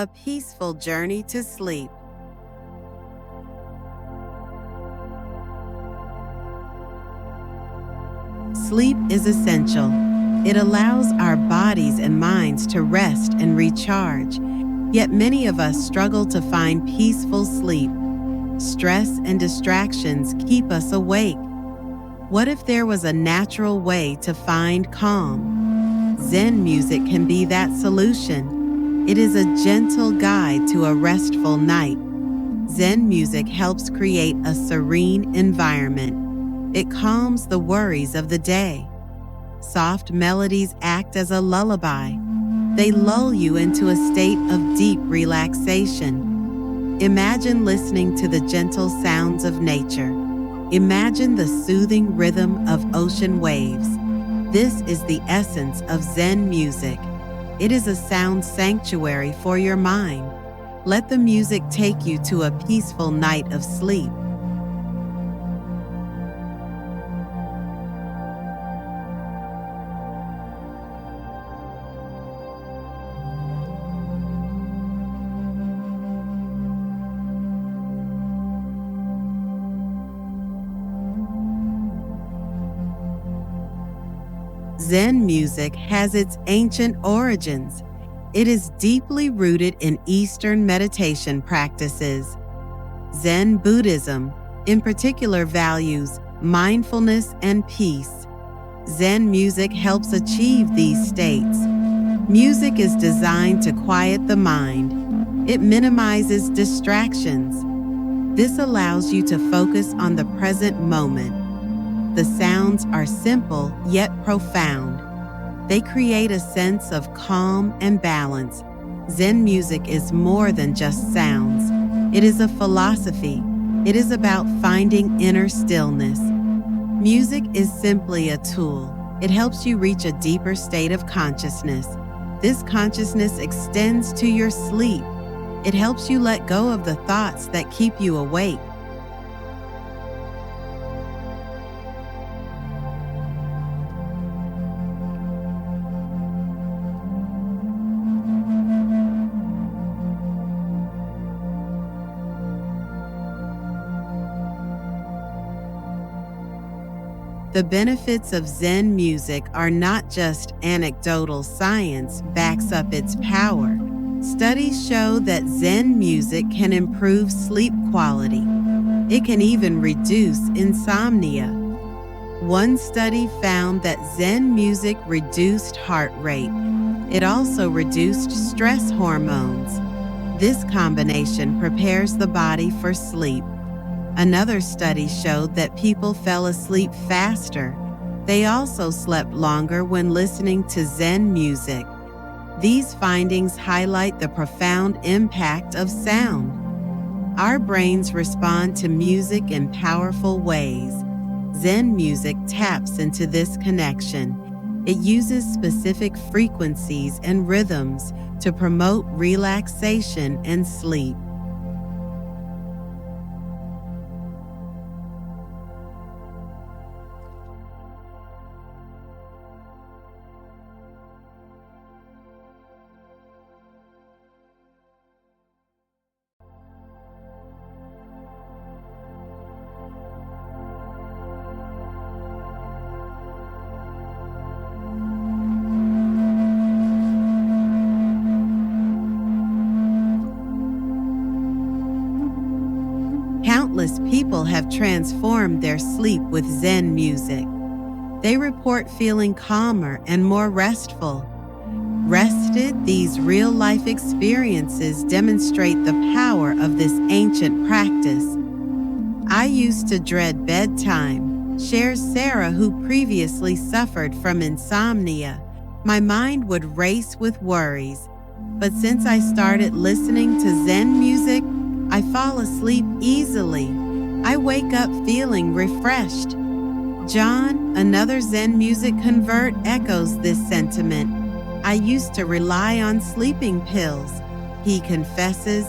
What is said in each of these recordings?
a peaceful journey to sleep. Sleep is essential. It allows our bodies and minds to rest and recharge. Yet many of us struggle to find peaceful sleep. Stress and distractions keep us awake. What if there was a natural way to find calm? Zen music can be that solution. It is a gentle guide to a restful night. Zen music helps create a serene environment. It calms the worries of the day. Soft melodies act as a lullaby. They lull you into a state of deep relaxation. Imagine listening to the gentle sounds of nature. Imagine the soothing rhythm of ocean waves. This is the essence of Zen music. It is a sound sanctuary for your mind. Let the music take you to a peaceful night of sleep. Zen music has its ancient origins. It is deeply rooted in Eastern meditation practices. Zen Buddhism, in particular, values mindfulness and peace. Zen music helps achieve these states. Music is designed to quiet the mind. It minimizes distractions. This allows you to focus on the present moment. The sounds are simple yet profound. They create a sense of calm and balance. Zen music is more than just sounds. It is a philosophy. It is about finding inner stillness. Music is simply a tool. It helps you reach a deeper state of consciousness. This consciousness extends to your sleep. It helps you let go of the thoughts that keep you awake. The benefits of Zen music are not just anecdotal. Science backs up its power. Studies show that Zen music can improve sleep quality. It can even reduce insomnia. One study found that Zen music reduced heart rate. It also reduced stress hormones. This combination prepares the body for sleep. Another study showed that people fell asleep faster. They also slept longer when listening to Zen music. These findings highlight the profound impact of sound. Our brains respond to music in powerful ways. Zen music taps into this connection. It uses specific frequencies and rhythms to promote relaxation and sleep. Countless people have transformed their sleep with Zen music. They report feeling calmer and more restful. Rested, these real-life experiences demonstrate the power of this ancient practice. I used to dread bedtime, shares Sarah, who previously suffered from insomnia. My mind would race with worries. But since I started listening to Zen music, I fall asleep easily. I wake up feeling refreshed. John, another Zen music convert, echoes this sentiment. I used to rely on sleeping pills. He confesses,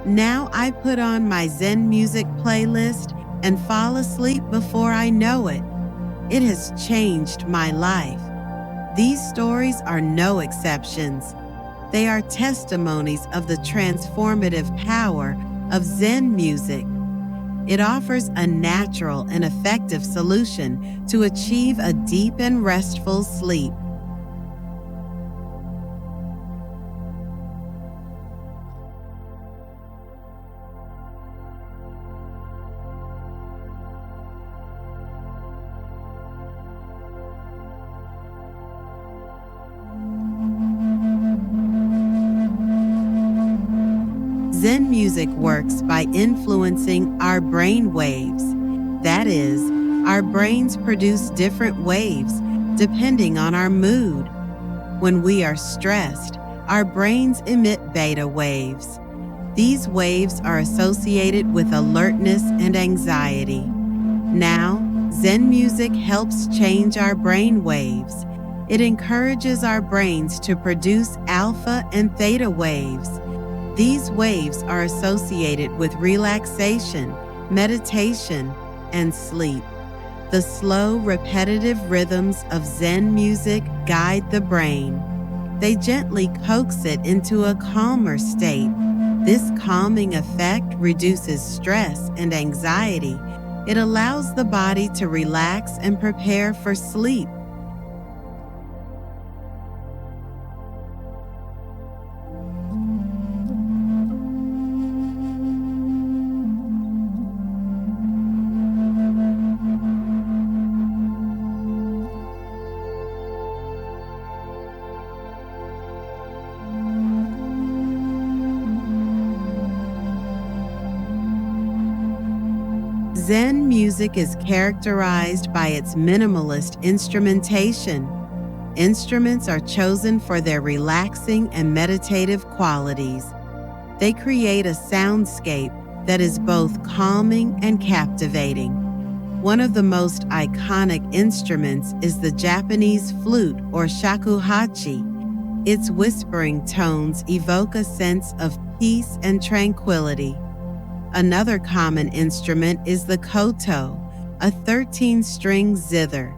now I put on my Zen music playlist and fall asleep before I know it. It has changed my life. These stories are no exceptions. They are testimonies of the transformative power of Zen music. It offers a natural and effective solution to achieve a deep and restful sleep. Zen music works by influencing our brain waves. That is, our brains produce different waves depending on our mood. When we are stressed, our brains emit beta waves. These waves are associated with alertness and anxiety. Now, Zen music helps change our brain waves. It encourages our brains to produce alpha and theta waves. These waves are associated with relaxation, meditation, and sleep. The slow, repetitive rhythms of Zen music guide the brain. They gently coax it into a calmer state. This calming effect reduces stress and anxiety. It allows the body to relax and prepare for sleep. Zen music is characterized by its minimalist instrumentation. Instruments are chosen for their relaxing and meditative qualities. They create a soundscape that is both calming and captivating. One of the most iconic instruments is the Japanese flute or shakuhachi. Its whispering tones evoke a sense of peace and tranquility. Another common instrument is the koto, a 13-string zither.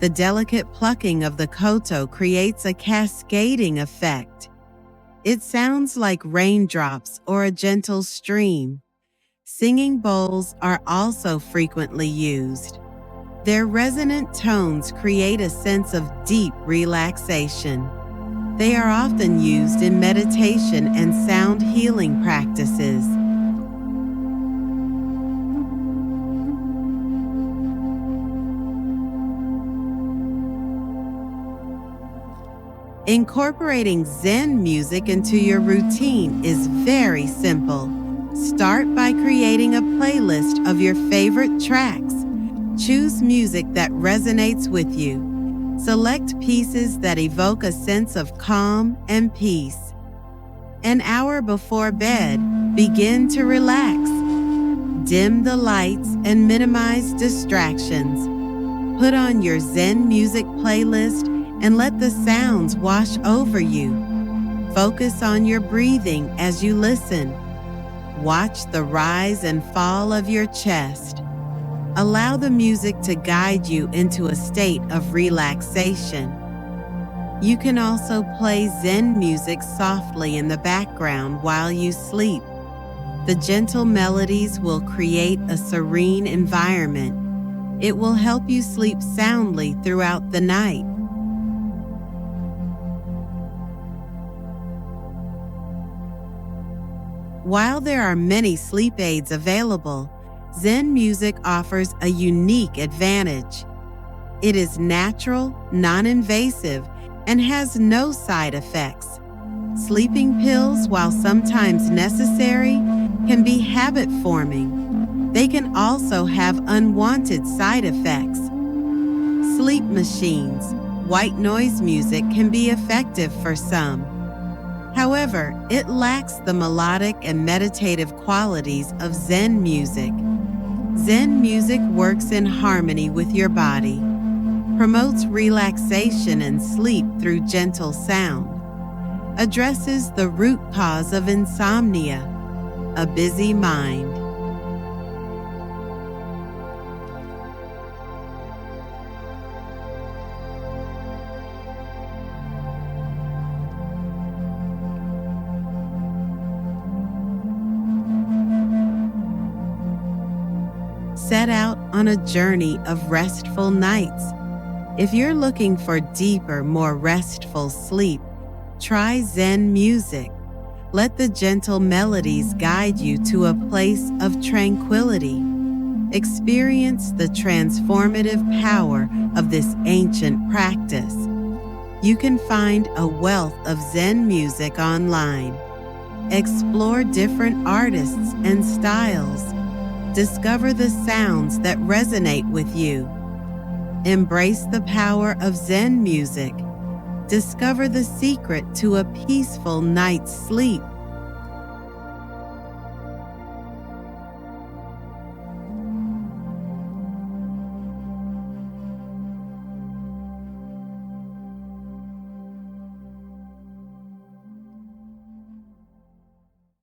The delicate plucking of the koto creates a cascading effect. It sounds like raindrops or a gentle stream. Singing bowls are also frequently used. Their resonant tones create a sense of deep relaxation. They are often used in meditation and sound healing practices. Incorporating Zen music into your routine is very simple. Start by creating a playlist of your favorite tracks. Choose music that resonates with you. Select pieces that evoke a sense of calm and peace. An hour before bed, begin to relax. Dim the lights and minimize distractions. Put on your Zen music playlist and let the sounds wash over you. Focus on your breathing as you listen. Watch the rise and fall of your chest. Allow the music to guide you into a state of relaxation. You can also play Zen music softly in the background while you sleep. The gentle melodies will create a serene environment. It will help you sleep soundly throughout the night. While there are many sleep aids available, Zen music offers a unique advantage. It is natural, non-invasive, and has no side effects. Sleeping pills, while sometimes necessary, can be habit-forming. They can also have unwanted side effects. Sleep machines, white noise music can be effective for some. However, it lacks the melodic and meditative qualities of Zen music. Zen music works in harmony with your body, promotes relaxation and sleep through gentle sound, addresses the root cause of insomnia, a busy mind. set out on a journey of restful nights. If you're looking for deeper, more restful sleep, try Zen music. Let the gentle melodies guide you to a place of tranquility. Experience the transformative power of this ancient practice. You can find a wealth of Zen music online. Explore different artists and styles. Discover the sounds that resonate with you. Embrace the power of Zen music. Discover the secret to a peaceful night's sleep.